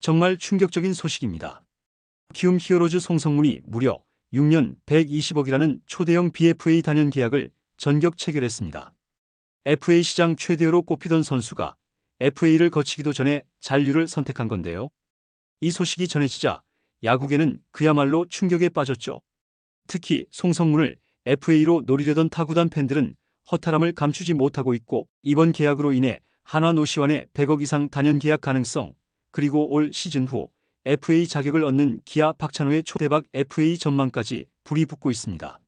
정말 충격적인 소식입니다. 키움 히어로즈 송성문이 무려 6년 120억이라는 초대형 BFA 단연 계약을 전격 체결했습니다. FA 시장 최대어로 꼽히던 선수가 FA를 거치기도 전에 잔류를 선택한 건데요. 이 소식이 전해지자 야구계는 그야말로 충격에 빠졌죠. 특히 송성문을 FA로 노리려던 타구단 팬들은 허탈함을 감추지 못하고 있고, 이번 계약으로 인해 한화 노시환의 100억 이상 단연 계약 가능성, 그리고 올 시즌 후 FA 자격을 얻는 기아 박찬호의 초대박 FA 전망까지 불이 붙고 있습니다.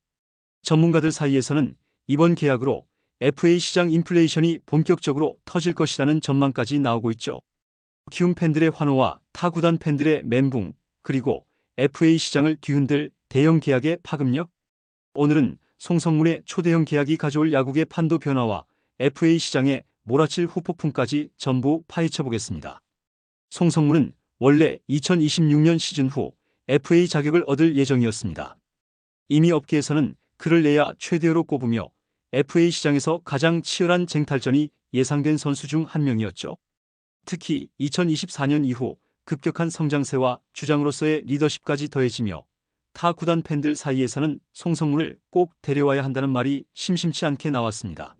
전문가들 사이에서는 이번 계약으로 FA 시장 인플레이션이 본격적으로 터질 것이라는 전망까지 나오고 있죠. 키움 팬들의 환호와 타구단 팬들의 멘붕, 그리고 FA 시장을 뒤흔들 대형 계약의 파급력? 오늘은 송성문의 초대형 계약이 가져올 야구계 판도 변화와 FA 시장에 몰아칠 후폭풍까지 전부 파헤쳐 보겠습니다. 송성문은 원래 2026년 시즌 후 FA 자격을 얻을 예정이었습니다. 이미 업계에서는 그를 내야 최대어로 꼽으며 FA 시장에서 가장 치열한 쟁탈전이 예상된 선수 중 한 명이었죠. 특히 2024년 이후 급격한 성장세와 주장으로서의 리더십까지 더해지며 타 구단 팬들 사이에서는 송성문을 꼭 데려와야 한다는 말이 심심치 않게 나왔습니다.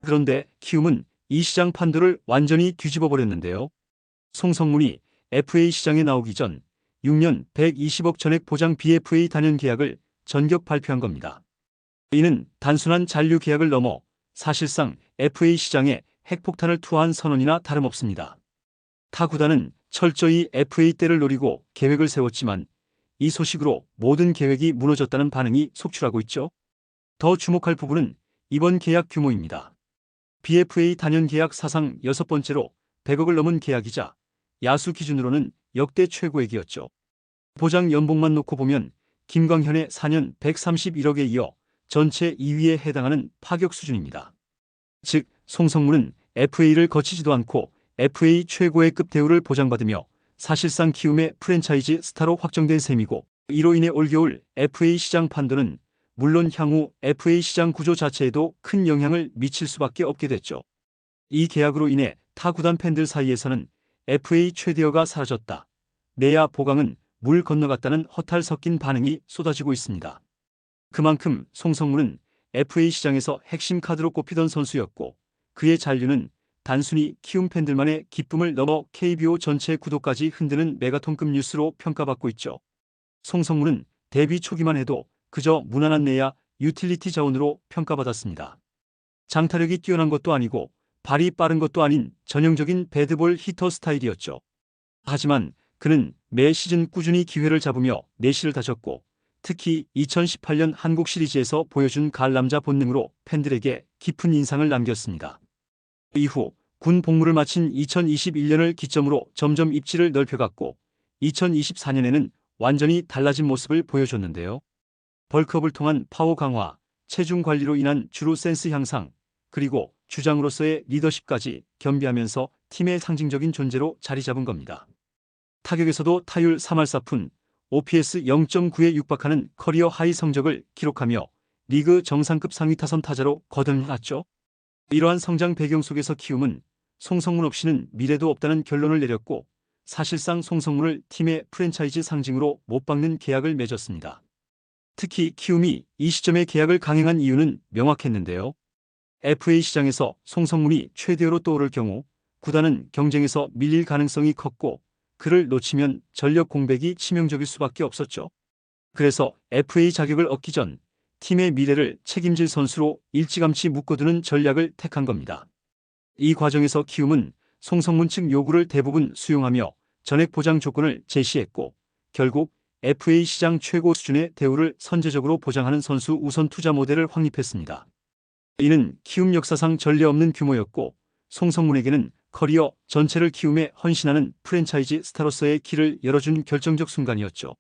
그런데 키움은 이 시장 판도를 완전히 뒤집어 버렸는데요. 송성문이 FA 시장에 나오기 전 6년 120억 전액 보장 BFA 단연 계약을 전격 발표한 겁니다. 이는 단순한 잔류 계약을 넘어 사실상 FA 시장에 핵폭탄을 투하한 선언이나 다름없습니다. 타 구단은 철저히 FA 때를 노리고 계획을 세웠지만 이 소식으로 모든 계획이 무너졌다는 반응이 속출하고 있죠. 더 주목할 부분은 이번 계약 규모입니다. BFA 단연 계약 사상 6번째로 100억을 넘은 계약이자 야수 기준으로는 역대 최고액이었죠. 보장 연봉만 놓고 보면 김광현의 4년 131억에 이어 전체 2위에 해당하는 파격 수준입니다. 즉, 송성문은 FA를 거치지도 않고 FA 최고의급 대우를 보장받으며 사실상 키움의 프랜차이즈 스타로 확정된 셈이고, 이로 인해 올겨울 FA 시장 판도는 물론 향후 FA 시장 구조 자체에도 큰 영향을 미칠 수밖에 없게 됐죠. 이 계약으로 인해 타 구단 팬들 사이에서는 FA 최대어가 사라졌다, 내야 보강은 물 건너갔다는 허탈 섞인 반응이 쏟아지고 있습니다. 그만큼 송성문은 FA 시장에서 핵심 카드로 꼽히던 선수였고, 그의 잔류는 단순히 키움 팬들만의 기쁨을 넘어 KBO 전체 구도까지 흔드는 메가톤급 뉴스로 평가받고 있죠. 송성문은 데뷔 초기만 해도 그저 무난한 내야 유틸리티 자원으로 평가받았습니다. 장타력이 뛰어난 것도 아니고 발이 빠른 것도 아닌 전형적인 배드볼 히터 스타일이었죠. 하지만 그는 매 시즌 꾸준히 기회를 잡으며 내실을 다졌고, 특히 2018년 한국 시리즈에서 보여준 가을남자 본능으로 팬들에게 깊은 인상을 남겼습니다. 이후 군 복무를 마친 2021년을 기점으로 점점 입지를 넓혀갔고, 2024년에는 완전히 달라진 모습을 보여줬는데요. 벌크업을 통한 파워 강화, 체중 관리로 인한 주루 센스 향상, 그리고 주장으로서의 리더십까지 겸비하면서 팀의 상징적인 존재로 자리 잡은 겁니다. 타격에서도 타율 3할 4푼, OPS 0.9에 육박하는 커리어 하이 성적을 기록하며 리그 정상급 상위 타선 타자로 거듭났죠. 이러한 성장 배경 속에서 키움은 송성문 없이는 미래도 없다는 결론을 내렸고, 사실상 송성문을 팀의 프랜차이즈 상징으로 못 박는 계약을 맺었습니다. 특히 키움이 이 시점에 계약을 강행한 이유는 명확했는데요. FA 시장에서 송성문이 최대어로 떠오를 경우 구단은 경쟁에서 밀릴 가능성이 컸고, 그를 놓치면 전력 공백이 치명적일 수밖에 없었죠. 그래서 FA 자격을 얻기 전 팀의 미래를 책임질 선수로 일찌감치 묶어두는 전략을 택한 겁니다. 이 과정에서 키움은 송성문 측 요구를 대부분 수용하며 전액 보장 조건을 제시했고, 결국 FA 시장 최고 수준의 대우를 선제적으로 보장하는 선수 우선 투자 모델을 확립했습니다. 이는 키움 역사상 전례 없는 규모였고, 송성문에게는 커리어 전체를 키움에 헌신하는 프랜차이즈 스타로서의 길을 열어준 결정적 순간이었죠.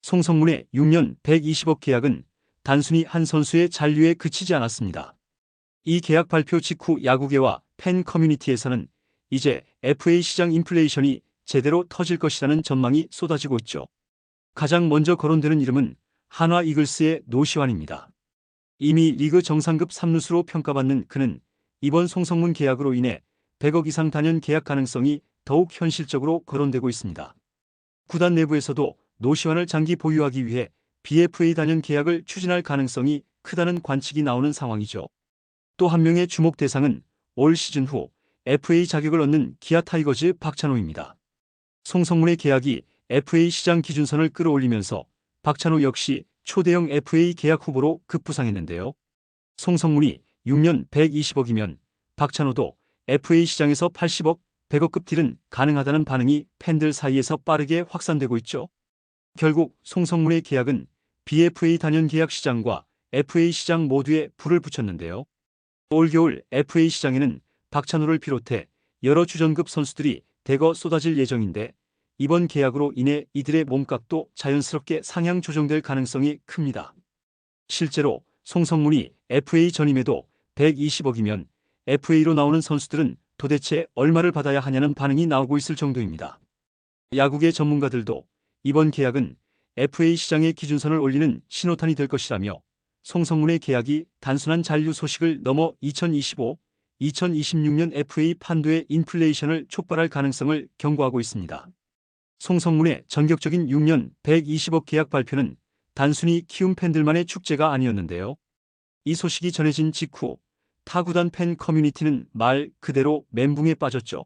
송성문의 6년 120억 계약은 단순히 한 선수의 잔류에 그치지 않았습니다. 이 계약 발표 직후 야구계와 팬 커뮤니티에서는 이제 FA 시장 인플레이션이 제대로 터질 것이라는 전망이 쏟아지고 있죠. 가장 먼저 거론되는 이름은 한화 이글스의 노시환입니다. 이미 리그 정상급 3루수로 평가받는 그는 이번 송성문 계약으로 인해 100억 이상 단연 계약 가능성이 더욱 현실적으로 거론되고 있습니다. 구단 내부에서도 노시환을 장기 보유하기 위해 BFA 단연 계약을 추진할 가능성이 크다는 관측이 나오는 상황이죠. 또 한 명의 주목 대상은 올 시즌 후 FA 자격을 얻는 기아 타이거즈 박찬호입니다. 송성문의 계약이 FA 시장 기준선을 끌어올리면서 박찬호 역시 초대형 FA 계약 후보로 급부상했는데요. 송성문이 6년 120억이면 박찬호도 FA 시장에서 80억, 100억급 딜은 가능하다는 반응이 팬들 사이에서 빠르게 확산되고 있죠. 결국 송성문의 계약은 BFA 단연 계약 시장과 FA 시장 모두에 불을 붙였는데요. 올겨울 FA 시장에는 박찬호를 비롯해 여러 주전급 선수들이 대거 쏟아질 예정인데 이번 계약으로 인해 이들의 몸값도 자연스럽게 상향 조정될 가능성이 큽니다. 실제로 송성문이 FA 전임에도 120억이면 FA로 나오는 선수들은 도대체 얼마를 받아야 하냐는 반응이 나오고 있을 정도입니다. 야구계 전문가들도 이번 계약은 FA 시장의 기준선을 올리는 신호탄이 될 것이라며 송성문의 계약이 단순한 잔류 소식을 넘어 2025, 2026년 FA 판도의 인플레이션을 촉발할 가능성을 경고하고 있습니다. 송성문의 전격적인 6년 120억 계약 발표는 단순히 키움 팬들만의 축제가 아니었는데요. 이 소식이 전해진 직후 타구단 팬 커뮤니티는 말 그대로 멘붕에 빠졌죠.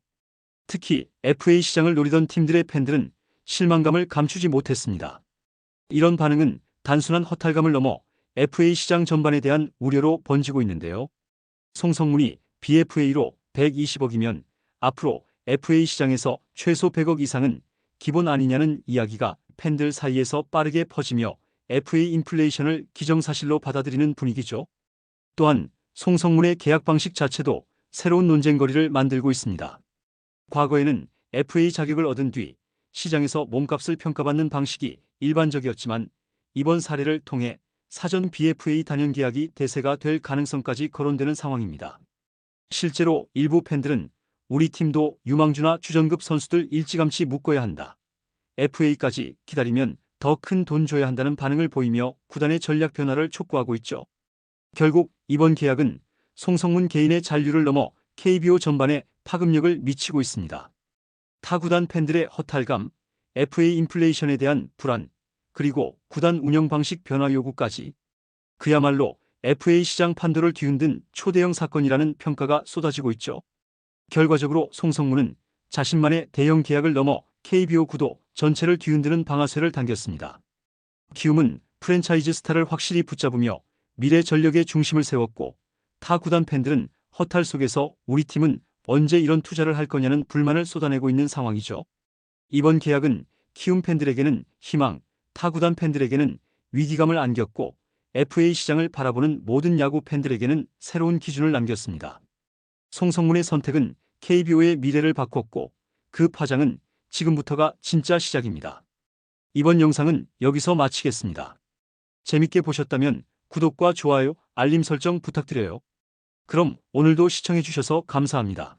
특히 FA 시장을 노리던 팀들의 팬들은 실망감을 감추지 못했습니다. 이런 반응은 단순한 허탈감을 넘어 FA 시장 전반에 대한 우려로 번지고 있는데요. 송성문이 BFA로 120억이면 앞으로 FA 시장에서 최소 100억 이상은 기본 아니냐는 이야기가 팬들 사이에서 빠르게 퍼지며 FA 인플레이션을 기정사실로 받아들이는 분위기죠. 또한 송성문의 계약 방식 자체도 새로운 논쟁거리를 만들고 있습니다. 과거에는 FA 자격을 얻은 뒤 시장에서 몸값을 평가받는 방식이 일반적이었지만 이번 사례를 통해 사전 BFA 단연 계약이 대세가 될 가능성까지 거론되는 상황입니다. 실제로 일부 팬들은 우리 팀도 유망주나 주전급 선수들 일찌감치 묶어야 한다. FA까지 기다리면 더 큰 돈 줘야 한다는 반응을 보이며 구단의 전략 변화를 촉구하고 있죠. 결국 이번 계약은 송성문 개인의 잔류를 넘어 KBO 전반에 파급력을 미치고 있습니다. 타구단 팬들의 허탈감, FA 인플레이션에 대한 불안, 그리고 구단 운영 방식 변화 요구까지 그야말로 FA 시장 판도를 뒤흔든 초대형 사건이라는 평가가 쏟아지고 있죠. 결과적으로 송성문은 자신만의 대형 계약을 넘어 KBO 구도 전체를 뒤흔드는 방아쇠를 당겼습니다. 키움은 프랜차이즈 스타를 확실히 붙잡으며 미래 전력의 중심을 세웠고 타 구단 팬들은 허탈 속에서 우리 팀은 언제 이런 투자를 할 거냐는 불만을 쏟아내고 있는 상황이죠. 이번 계약은 키움 팬들에게는 희망, 타 구단 팬들에게는 위기감을 안겼고 FA 시장을 바라보는 모든 야구 팬들에게는 새로운 기준을 남겼습니다. 송성문의 선택은 KBO의 미래를 바꿨고 그 파장은 지금부터가 진짜 시작입니다. 이번 영상은 여기서 마치겠습니다. 재밌게 보셨다면 구독과 좋아요, 알림 설정 부탁드려요. 그럼 오늘도 시청해주셔서 감사합니다.